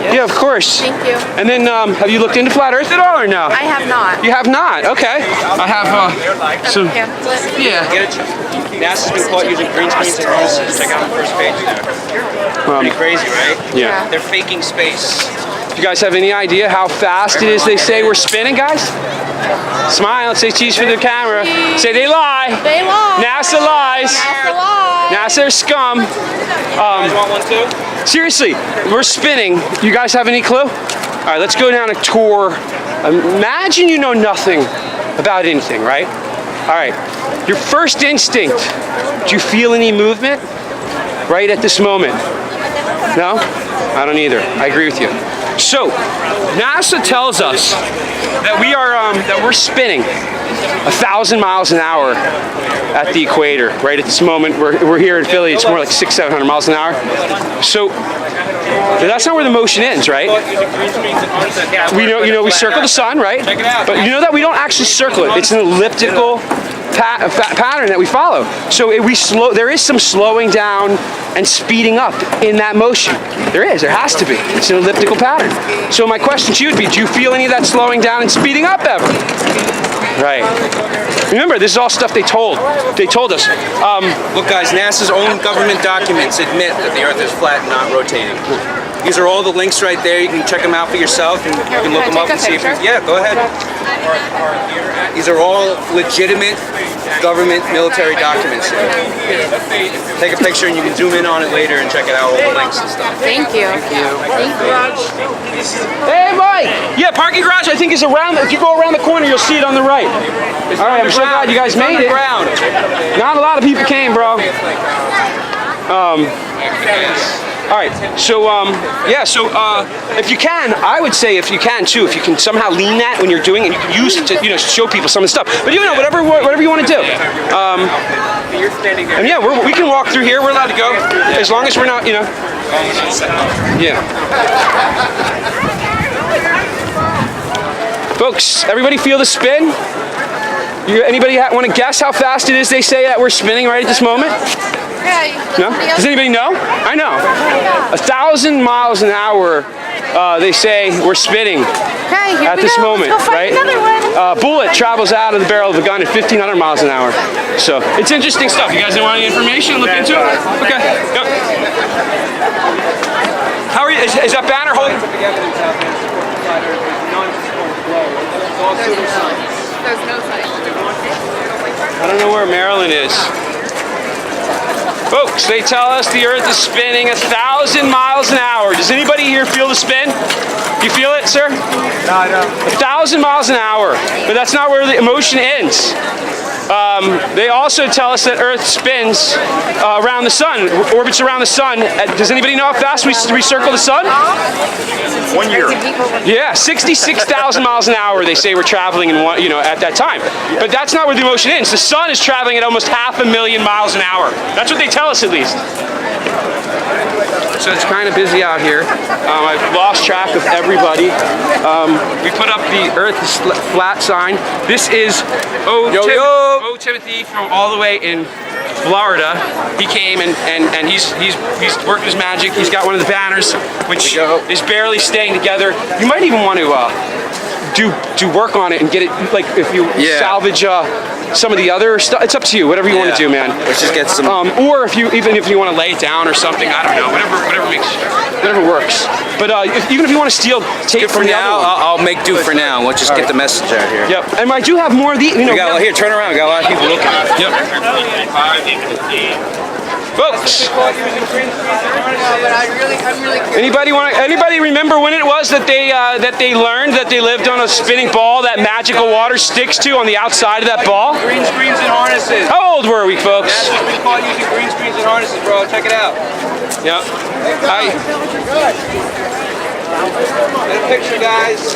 Yeah, of course. Thank you. And then, have you looked into flat Earth at all or no? I have not. You have not? Okay. I have some. Pamphlet. Yeah. NASA's been caught using green screens and harnesses. Check out the first page there. Pretty crazy, right? Yeah. They're faking space. You guys have any idea how fast it is they say we're spinning, guys? Smile and say cheese for the camera. Say they lie. They lie. NASA lies. NASA lie. NASA are scum. You guys want one too? Seriously, we're spinning. You guys have any clue? All right, let's go down a tour. Imagine you know nothing about anything, right? All right, your first instinct, do you feel any movement right at this moment? No? I don't either. I agree with you. So, NASA tells us that we're spinning 1,000 miles an hour at the equator. Right at this moment, we're here in Philly. It's more like 600-700 miles an hour. So that's not where the motion ends, right? We know we circle the sun, right? But you know that we don't actually circle it. It's an elliptical pattern that we follow. So there is some slowing down and speeding up in that motion. There has to be. It's an elliptical pattern. So my question to you would be, do you feel any of that slowing down and speeding up ever? Right. Remember, this is all stuff they told us. Look, guys, NASA's own government documents admit that the Earth is flat and not rotating. These are all the links right there. You can check them out for yourself, and you can look them up and see if yeah, go ahead. These are all legitimate government military documents. Take a picture and you can zoom in on it later and check it out, all the links and stuff. Thank you. Thank you. Hey, Mike! Yeah, parking garage I think is around, if you go around the corner, you'll see it on the right. All right, I'm so glad you guys made it. Not a lot of people came, bro. All right, so if you can, I would say if you can too, if you can somehow lean that when you're doing it, and you can use it to show people some of the stuff. But whatever you want to do. And yeah, we can walk through here. We're allowed to go as long as we're not, Yeah. Folks, everybody feel the spin? Anybody want to guess how fast it is they say that we're spinning right at this moment? No? Does anybody know? I know. 1,000 miles an hour, they say we're spinning at this moment, right? Bullet travels out of the barrel of a gun at 1,500 miles an hour. So it's interesting stuff. You guys want any information? Look into it? Okay. Yep. How are you? Is that banner holding? There's no sign. I don't know where Maryland is. Folks, they tell us the Earth is spinning 1,000 miles an hour. Does anybody here feel the spin? You feel it, sir? No, I don't. 1,000 miles an hour, but that's not where the motion ends. They also tell us that Earth spins around the sun, orbits around the sun. Does anybody know how fast we circle the sun? 1 year. Yeah, 66,000 miles an hour. They say we're traveling in at that time. But that's not where the motion ends. The sun is traveling at almost 500,000 miles an hour. That's what they tell us, at least. So it's kind of busy out here. I've lost track of everybody. We put up the Earth is flat sign. This is Timothy from all the way in Florida. He came and he's working his magic. He's got one of the banners, which is barely staying together. You might even want to do work on it and get it, like if you salvage some of the other stuff. It's up to you, whatever you want to do, man. Let's just get some. Or if you want to lay it down or something, I don't know, whatever works. But even if you want to steal tape from the other one. I'll make do for now. We'll just get the message out here. Yep. And I do have more of these. Here, turn around. We got a lot of people looking. Yep. Folks, anybody remember when it was that they learned that they lived on a spinning ball that magical water sticks to on the outside of that ball? Green screens and harnesses. How old were we, folks? That's what we call using green screens and harnesses, bro. Check it out. Yep. Get a picture, guys.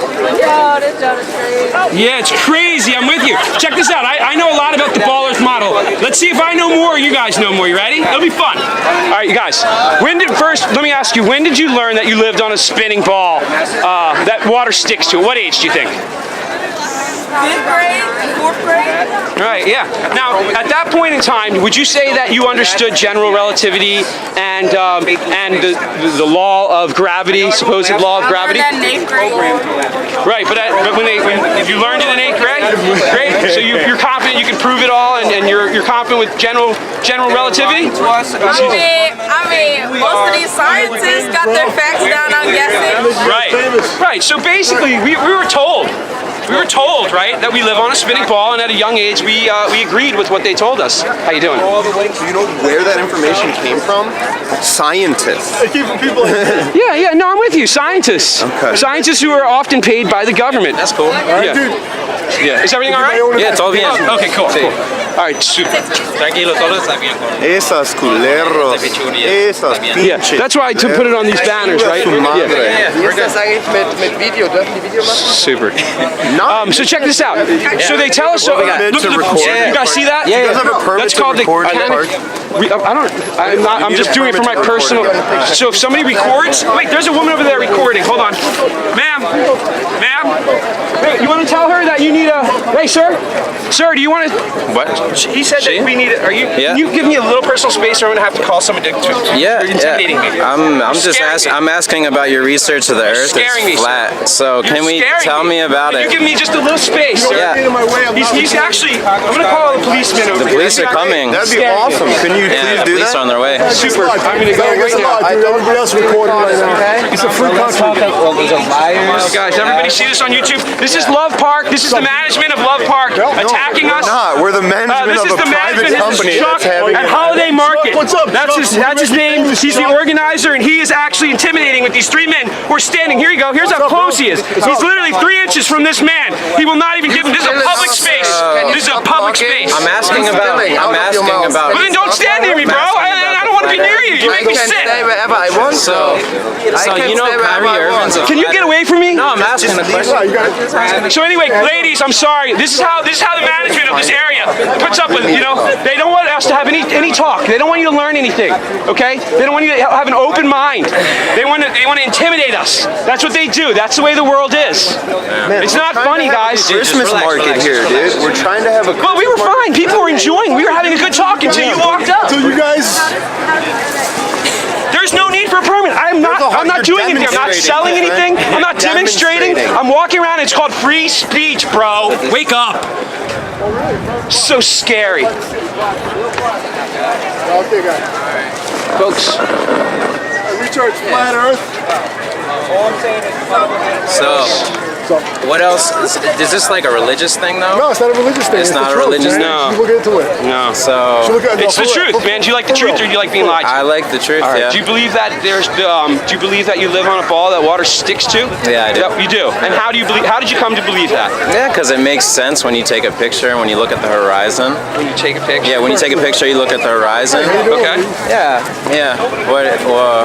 Yeah, it's crazy. I'm with you. Check this out. I know a lot about the Ball Earth model. Let's see if I know more or you guys know more. You ready? It'll be fun. All right, you guys. Let me ask you, when did you learn that you lived on a spinning ball that water sticks to? What age do you think? fifth grade, fourth grade. Right, yeah. Now, at that point in time, would you say that you understood general relativity and the law of gravity, supposed law of gravity? That in eighth grade. Right, but if you learned it in 8th grade, great. So you're confident you can prove it all, and you're confident with general relativity. I mean, most of these scientists got their facts down, I'm guessing. Right. So basically, we were told. We were told, right, that we live on a spinning ball, and at a young age, we agreed with what they told us. How you doing? Do you know where that information came from? Scientists. Yeah, no, I'm with you. Scientists. Okay. Scientists who are often paid by the government. That's cool. Yeah. Is everything all right? Yeah, it's all bien. Oh, okay, cool. All right, super. Tranquilo, todo está bien. Esas culeros. Esas Yeah, pinches. that's why to put it on these banners, right? Su madre. Wie ist das eigentlich mit Video? Dürfen die Video machen? Super. Not So check this out. So they tell us. So Permit to record. You guys see that? You guys have a permit That's to called the. record in the park? I'm just doing it for my personal. So if somebody records, wait, there's a woman over there recording. Hold on, ma'am. Wait, you want to tell her that you need a? Hey, sir. Do you want to? What? He said that we need it. Are you? Yeah. Can you give me a little personal space, or I'm gonna have to call someone to Yeah, you're intimidating me. I'm just scaring me. I'm asking about your research of the Earth scaring me, is sir. flat. So You're can we scaring tell me about Can it? you give me just a little space, sir? Yeah. He's actually. I'm gonna call the policeman over The here. police are coming. That'd be awesome. Can you Yeah, please the do police that? are on their way. Super. I'm gonna go right now. Everybody else recording right now. It's a free country. Guys, everybody see this on YouTube? This is Love Park. This is the management of Love Park attacking us. Not. We're the management This of is a the private management. company This is Chuck that's having at Holiday Market. What's up, That's Chuck? his name. He's the organizer, and he is actually intimidating with these 3 men who are standing. Here you go. Here's how close he is. He's literally 3 inches from this man. He will not even give him. This is a public space. This is a public space. I'm asking about. Well, then don't stand near me, bro. I don't want to be near you. You make me sick. wherever I want. So you know Kyrie Irving's a Can you get away from me? No, I'm asking the question. So anyway, ladies, I'm sorry. This is how the management of this area puts up with. They don't want us to have any talk. They don't want you to learn anything. Okay? They don't want you to have an open mind. They want to intimidate us. That's what they do. That's the way the world is. It's not funny, guys. Christmas market here, dude. We're trying to have a. Well, we were fine. People were enjoying. We were having a good talk until you walked up. So you guys. There's no need for a permit. I'm not doing anything. I'm not selling anything. I'm not demonstrating. I'm walking around. It's called free speech, bro. Wake up. So scary. Okay, guys. Folks. Recharge flat Earth. So, what else? Is this like a religious thing though? No, it's not a religious thing. It's not the a truth, religious man. thing? You look into it. No. So, It's the truth, man. Do you like the truth or do you like being lied to? I like the truth. All right. Yeah. Do you believe that do you believe that you live on a ball that water sticks to? Yeah, I do. You do. And how did you come to believe that? Yeah, because it makes sense when you take a picture and when you look at the horizon. When you take a picture. Yeah, when you take a picture, you look at the horizon. Okay. Yeah.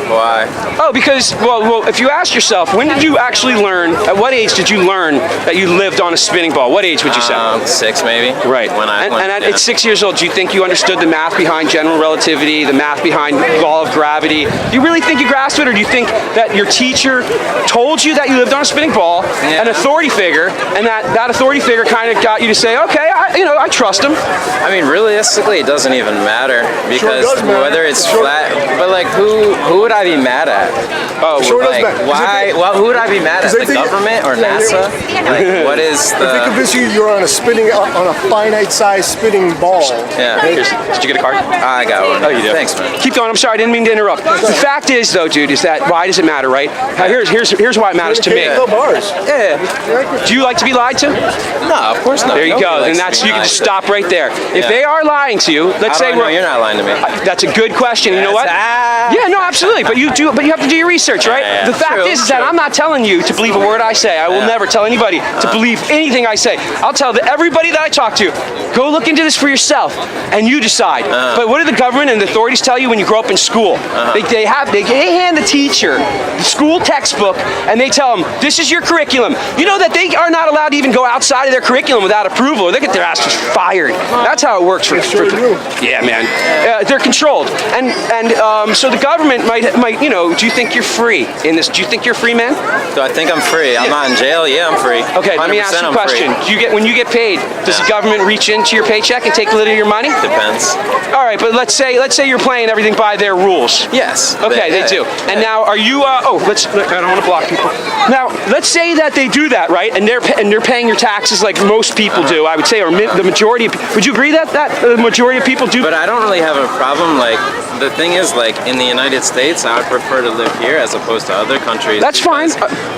Why? Oh, because well, if you ask yourself, when did you actually learn? At what age did you learn that you lived on a spinning ball? What age would you say? 6 maybe. Right. At 6 years old, do you think you understood the math behind general relativity, the math behind law of gravity? Do you really think you grasped it, or do you think that your teacher told you that you lived on a spinning ball, an authority figure, and that authority figure kind of got you to say, okay, I trust him? I mean, realistically, it doesn't even matter because does matter. whether it's flat, but like who would I be mad at? Oh, Sure does Like matter. why? Well, who would I be mad at? they The think- government or NASA? Like, what is If they the? convince you you're on a finite-sized spinning ball. Yeah. Did you get a card? I got one. Oh, you did. Thanks, man. Keep going. I'm sorry. I didn't mean to interrupt. The fact is, though, dude, is that why does it matter, right? Here's why it matters to me. No bars. Yeah. Do you like to be lied to? No, of course not. There you Nobody go. likes And to that's be you can lied just to. stop right there. If Yeah. they are lying to you, let's How say do I know you're not lying to me? That's a good question. You know what? That's- Yeah, no, absolutely. But you have to do your research, right? Yeah, The fact true, is that true. I'm not telling you to believe a word I say. I will never tell anybody to believe anything I say. I'll tell everybody that I talk to, go look into this for yourself, and you decide. But what do the government and the authorities tell you when you grow up in school? They hand the teacher the school textbook, and they tell them, this is your curriculum. You know that they are not allowed to even go outside of their curriculum without approval, or they get their asses fired. That's how it works for yeah, man. They're controlled, and so the government might do you think you're free in this? Do you think you're free, man? Do I think I'm free? I'm not in jail hell yeah, I'm free. Okay, let me ask 100% you a I'm question. free. Do you get when you get paid? Does the government reach into your paycheck and take a little of your money? Depends. All right, but let's say you're playing everything by their rules. Yes. Okay, they do. And now, are you? I don't want to block people. Now, let's say that they do that, right? And they're paying your taxes like most people do. I would say, or the majority. Would you agree that the majority of people do? But I don't really have a problem. Like, the thing is, like, in the United States, I would prefer to live here as opposed to other countries. That's fine.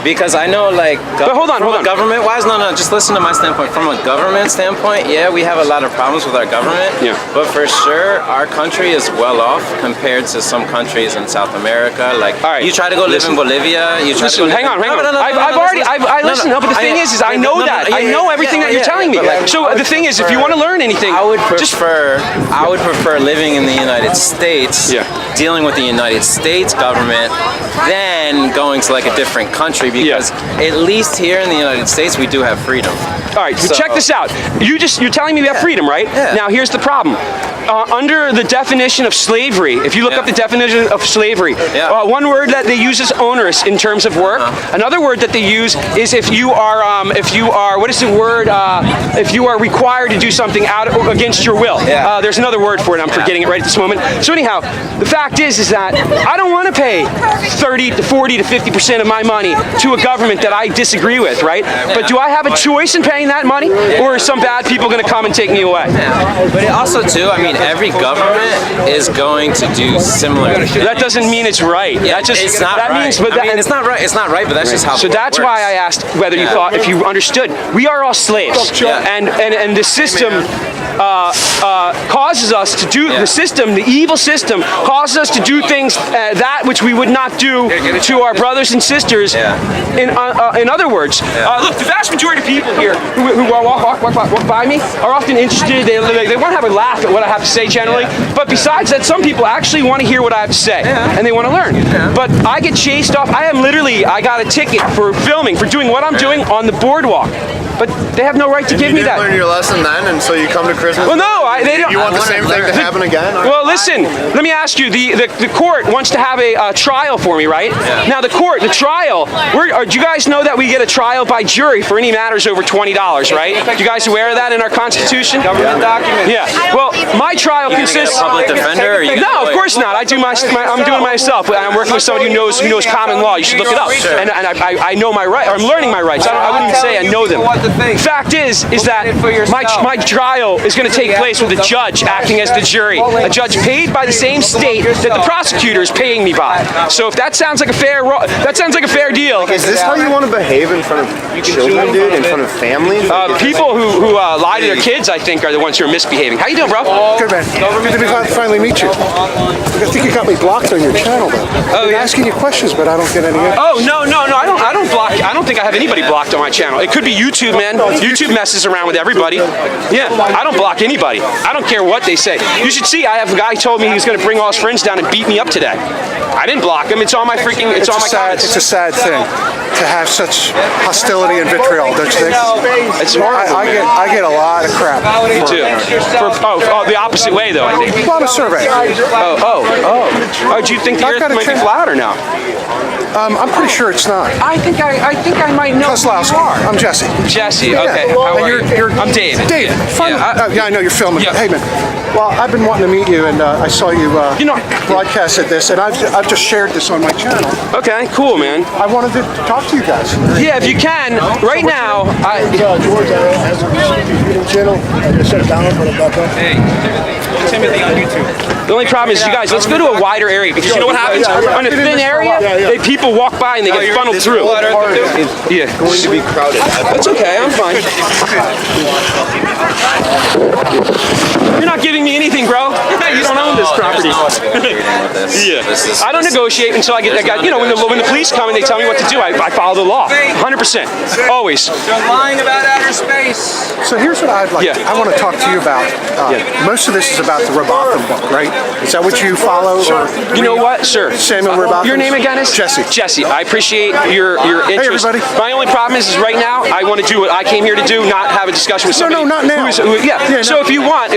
Because I know, like, but hold on. Government-wise, no, just listen to my standpoint. From a government standpoint, yeah, we have a lot of problems with our government. Yeah. But for sure, our country is well off compared to some countries in South America. Like, all right, you try to go live in Bolivia. You try to go hang on. I listen. But the thing is, I know everything that you're telling me. So the thing is, if you want to learn anything, I would prefer living in the United States, dealing with the United States government, than going to like a different country, because at least here in the United States we do have freedom. All right, so check this out. You're telling me we have freedom, right? Yeah. Now here's the problem. Under the definition of slavery, if you look up the definition of slavery, one word that they use is onerous in terms of work. Another word that they use is if you are what is the word? If you are required to do something against your will. There's another word for it. I'm forgetting it right at this moment. So anyhow, the fact is that I don't want to pay 30 to 40 to 50% of my money to a government that I disagree with, right? But do I have a choice in paying that money, or are some bad people going to come and take me away? But also too, I mean, every government is going to do similar things. That doesn't mean it's right. It's not right. It's not right. It's not right, but that's just how. So that's why I asked whether you thought, if you understood, we are all slaves, and the system causes us to do the evil system causes us to do things that which we would not do to our brothers and sisters. In other words, look, the vast majority of people here who walk by me are often interested. They want to have a laugh at what I have to say generally. But besides that, some people actually want to hear what I have to say, and they want to learn. But I get chased off. I got a ticket for filming, for doing what I'm doing on the boardwalk. But they have no right to give me that. You didn't learn your lesson then, and so you come to Christmas. Well, no, they don't. You want the same thing to happen again? Well, listen. Let me ask you. The court wants to have a trial for me, right? Now, the trial. Do you guys know that we get a trial by jury for any matters over $20, right? You guys aware of that in our Constitution? Government document. Yeah. Well, my trial consists. Get a public defender? Or No, of course not. I'm doing it myself. I'm working with somebody who knows common law. You should look it up. And I know my rights. I'm learning my rights. I wouldn't even say I know them. Fact is that my trial is going to take place with a judge acting as the jury, a judge paid by the same state that the prosecutor is paying me by. So if that sounds like a fair deal. Is this how you want to behave in front of children, dude? In front of families? People who lie to their kids, I think, are the ones who are misbehaving. How you doing, bro? Good, man. Good to finally meet you. I think you got me blocked on your channel, though. Oh, I'm asking you questions, but I don't get any answers. Oh, no, I don't block. I don't think I have anybody blocked on my channel. It could be YouTube, man. YouTube messes around with everybody. Yeah, I don't block anybody. I don't care what they say. You should see, I have a guy told me he was going to bring all his friends down and beat me up today. I didn't block him. It's on my freaking. It's on my comments. It's a sad thing to have such hostility and vitriol, don't you think? It's horrible. I get a lot of crap. Me too. The opposite way, though, I think. A lot of survey. Do you think the Earth might be flat or no? I'm pretty sure it's not. I think I might know. Kozlowski. I'm Jesse. Jesse. Okay. How are you? I'm Dave. Dave. Fun. I know you're filming. Yeah. Hey, man. Well, I've been wanting to meet you, and I saw you broadcasted this, and I've just shared this on my channel. Okay. Cool, man. I wanted to talk to you guys. Yeah, if you can. Right now, George has a YouTube channel. Hey, Timothy on YouTube. the only problem is, you guys, let's go to a wider area, because you know what happens on a thin area? People walk by and they get funneled through. Yeah. Going to be crowded. That's okay. I'm fine. You're not giving me anything, bro. You don't own this property. Yeah. I don't negotiate until I get that guy. You know, when the police come and they tell me what to do, I follow the law. 100%. Always. You're lying about outer space. So here's what I'd like. Yeah. I want to talk to you about. Most of this is about about the Robotham book, right? Is that what you follow? Or You know what, sir? Samuel Robotham. Your name again is? Jesse. Jesse, I appreciate your interest. everybody. My only problem is right now, I want to do what I came here to do, not have a discussion with somebody. No, not now. Yeah, So no. if you want,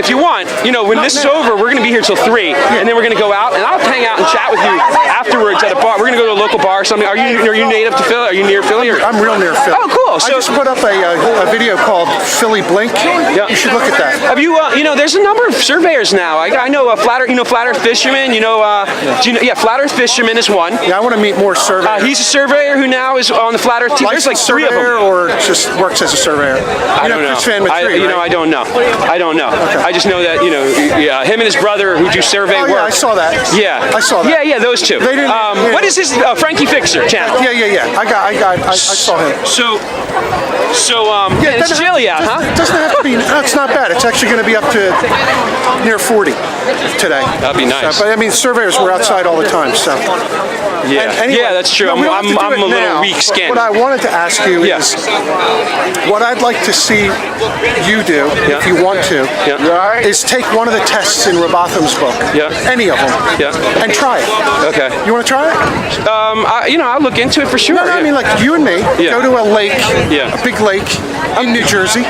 you know, when Not this is now. over, we're going to be here till 3, and then we're going to go out, and I'll hang out and chat with you afterwards at a bar. We're going to go to a local bar or something. Are you native to Philly? Are you near Philly? Or? I'm real near Philly. Oh, cool. I So just put up a video called Philly Blink. Yeah. You should look at that. have you, you know, there's a number of surveyors now. I know Flat Earth Fisherman. You know, Flat Earth Fisherman is one. Yeah, I want to meet more surveyors. He's a surveyor who now is on the Flat Earth team. There's like 3 of surveyor them. or just works as a surveyor? I don't know. Chris Van Matrie, You know, I don't know. I don't know. I just know that, you know, him and his brother who do survey Oh, work. yeah, I saw that. Yeah. I saw that. Yeah, those two. They didn't- yeah. What is his Frankie Fixer channel? Yeah. I saw him. So, Yeah, man, it's doesn't chilly have- out, huh? Doesn't have to be. That's not bad. It's actually going to be up to near 40 today. That'd be nice. So, but I mean, surveyors were outside all the time. So Yeah. anyway, Yeah, that's true. no, we don't have to do I'm it a little now. weak skinned. What I wanted to ask you Yeah. is what I'd like to see you do, Yeah. if you want to, Yeah. is take one of the tests in Robotham's book, Yeah. any of them, Yeah. and try it. Okay. You want to try it? I'll look into it for sure. No, I mean, like you and me Yeah. go to a lake, Yeah. a big lake in New Jersey.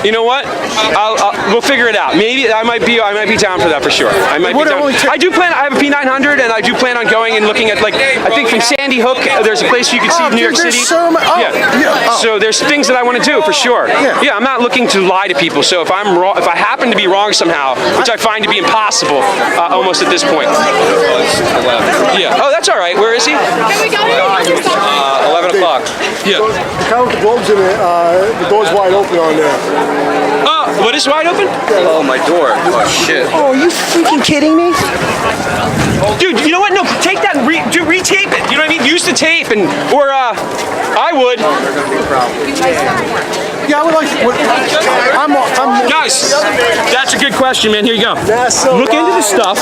You know what? We'll figure it out. Maybe I might be down for that for sure. I might be Would it down. only take- I do plan. I have a P900, and I do plan on going and looking at, like, I think from Sandy Hook, there's a place you can see Oh, New York dude, there's City. so ma- oh, yeah, oh. So there's things that I want to do for sure. Yeah. I'm not looking to lie to people. So if I'm wrong, if I happen to be wrong somehow, which I find to be impossible, almost at this point. Yeah. Oh, that's all right. Where is he? 11 o'clock. Yeah. Count the globes in it. The door's wide open on there. What is wide open? Oh, my door. Oh, shit. Oh, are you freaking kidding me? Dude, you know what? No, take that and retape it. You know what I mean? Use the tape or I would. Yeah, I would like. I'm Guys, that's a good question, man. Here you go. NASA Look into this stuff.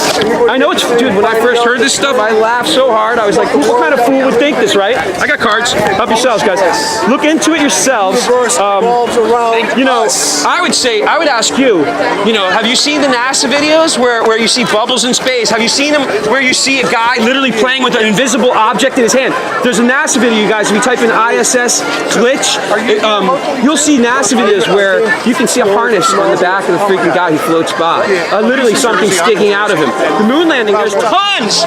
I know it's, dude, when I first heard this stuff, I laughed so hard. I was like, what kind of fool would think this, right? I got cards. Help yourselves, guys. Look into it yourselves. Universe revolves around You know, us. I would ask you, have you seen the NASA videos where you see bubbles in space? Have you seen them where you see a guy literally playing with an invisible object in his hand? There's a NASA video, you guys. If you type in ISS glitch, you'll see NASA videos where you can see a harness on the back of the freaking guy who floats by. Literally something sticking out of him. The moon landing, there's tons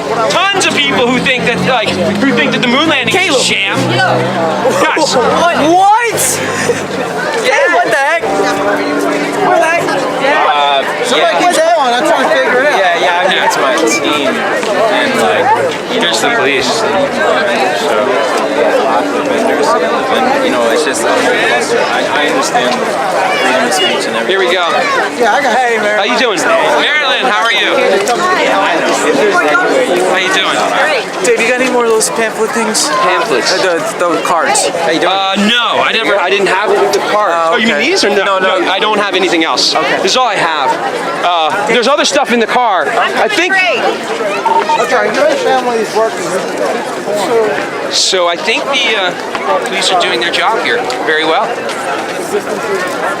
of people who think that the moon landing is a sham. Guys, What? Yeah, what the heck? What the heck? Somebody keeps calling. I'm trying to figure it out. Yeah, I mean, it's my team, and like, there's the police. so lots of vendors, and you know, it's just a cluster. I understand freedom of speech and everything. Here we go. Yeah, I got. Hey, man. How you doing? Marilyn, how are you? How you doing? Dave, you got any more of those pamphlet things? Pamphlets. The cards. How you doing? No, I didn't have the card. Oh, you mean okay. these or no? No. I don't have anything else. Okay. This is all I have. There's other stuff in the car. I think. Okay, your family's working. So I think the police are doing their job here very well.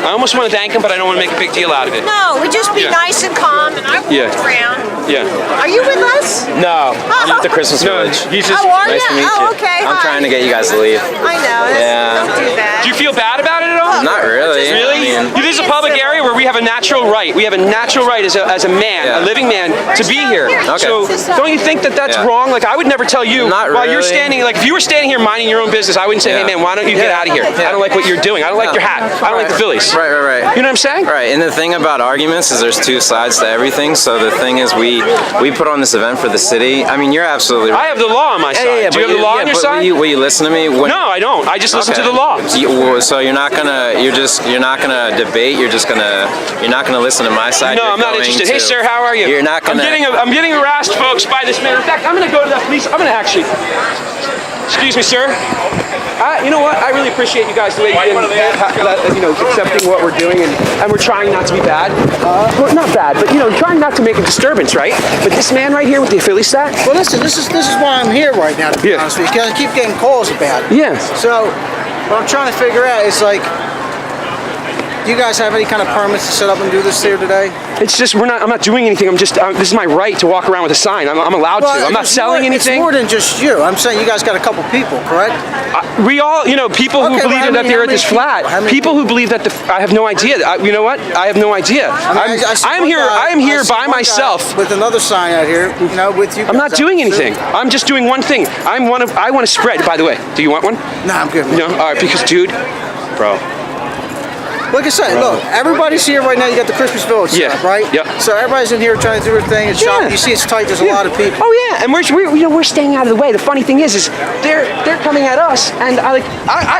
I almost want to thank them, but I don't want to make a big deal out of it. No, we just be Yeah. nice and calm, and I walk Yeah. around. Yeah. Are you with us? No, I'm at the Christmas No, village. he's just. Oh, are Nice you? to meet Oh, you. okay. I'm hi. trying to get you guys to leave. I know. Yeah. Don't do that. Do you feel bad about it at all? Not really. Really? I mean, This is a public area where we have a natural right. We have a natural right as a man, Yeah. a living man, to be here. Okay. So don't you think that that's Yeah. wrong? Like I would never tell you Not while you're really. standing. Like if you were standing here minding your own business, I wouldn't say, Yeah. "Hey man, why don't you get Yeah. out of here? Yeah. I don't like what you're doing. I don't like your hat. I don't like the Phillies." Right. You know what I'm saying? Right, and the thing about arguments is there's two sides to everything. So the thing is, we put on this event for the city. I mean, you're absolutely I right. have the law on my side. Do you have the law on your side? Will you listen to me? No, I don't. I just listen to the law. So you're not gonna debate. You're not gonna listen to my side. No, You're I'm not going interested. Hey, to- sir, how are you? You're not gonna. I'm getting harassed, folks, by this man. In fact, I'm gonna go to that police. I'm gonna actually. Excuse me, sir. You know what? I really appreciate you guys the way you've been, accepting what we're doing, and we're trying not to be bad. Well, not bad, but trying not to make a disturbance, right? But this man right here with the Philly stat. Well, listen, this is why I'm here right now, to be Yeah. honest with you, because I keep getting calls about it. Yeah. So, what I'm trying to figure out is like, Do you guys have any kind of permits to set up and do this here today? It's just I'm not doing anything. I'm just this is my right to walk around with a sign. I'm allowed to. I'm not selling anything. It's more than just you. I'm saying you guys got a couple people, correct? We all, people who believe that the Earth is flat. People who believe that I have no idea. You know what? I have no idea. I'm here by myself with another sign out here. With you. I'm not doing anything. I'm just doing one thing. I want to spread. By the way, do you want one? No, I'm good. No, all right. Because, dude, bro. Like I said, look, everybody's here right now. You got the Christmas Village set up, right? Yep. So everybody's in here trying to do their thing. It's shopping. You see, it's tight. There's a lot of people. Oh yeah, and we're staying out of the way. The funny thing is they're coming at us, and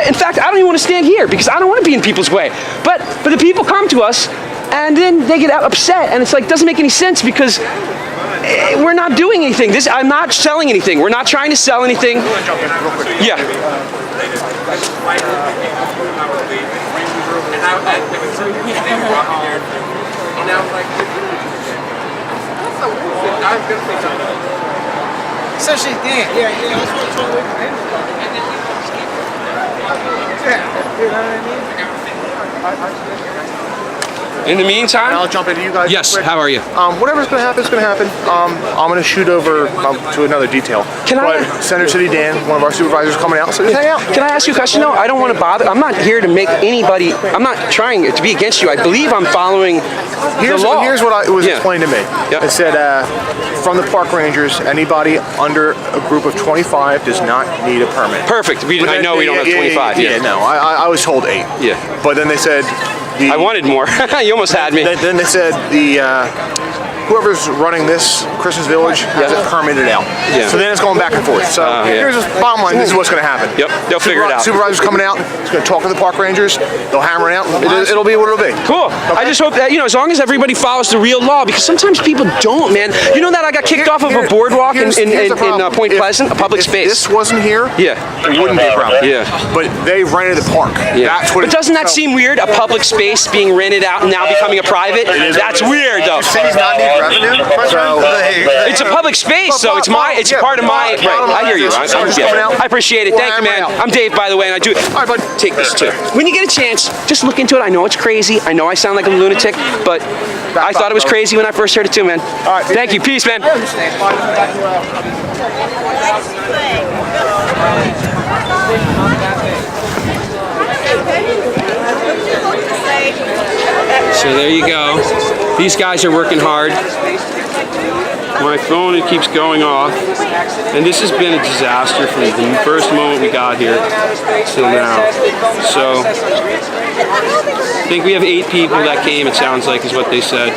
in fact, I don't even want to stand here because I don't want to be in people's way. But the people come to us, and then they get upset, and it's like doesn't make any sense because we're not doing anything. I'm not selling anything. We're not trying to sell anything. Yeah. So she's dead. Yeah, that's what's wrong with him. Yeah, you know what I mean? In the meantime, I'll jump into you guys. Yes. Quick. How are you? Whatever's going to happen is going to happen. I'm going to shoot over to another detail. Center City Dan, one of our supervisors, coming out. So just hang out. Can I ask you a question? No, I don't want to bother. I'm not here to make anybody. I'm not trying to be against you. I believe I'm following the law. Here's what was explained to me. Yep. It said from the park rangers, anybody under a group of 25 does not need a permit. Perfect. I know we don't have 25. Yeah, no. I was told 8. Yeah. But then they said. I wanted more. You almost had me. Then they said whoever's running this Christmas Village has it permitted out. Yeah. So then it's going back and forth. So here's the bottom line. This is what's going to happen. Yep. They'll figure it out. Supervisor's coming out. He's going to talk to the park rangers. They'll hammer it out. It'll be what it'll be. Cool. Okay. I just hope that as long as everybody follows the real law, because sometimes people don't, man. You know that I got kicked off of a boardwalk in Point Pleasant, a public space. If this wasn't here, it wouldn't be a problem. Yeah. But they rented the park. Yeah. That's what. But doesn't that seem weird? A public space being rented out and now becoming a private? That's weird, though. Cities not need revenue. It's a public space, so it's part of my. Right, I hear you. I appreciate it. Thank you, man. I'm Dave, by the way, and I do. All right, bud. Take this too. When you get a chance, just look into it. I know it's crazy. I know I sound like a lunatic, but I thought it was crazy when I first heard it too, man. All right. Thank you. Peace, man. So there you go. These guys are working hard. My phone, it keeps going off. And this has been a disaster from the first moment we got here till now. So I think we have 8 people that came, it sounds like, is what they said.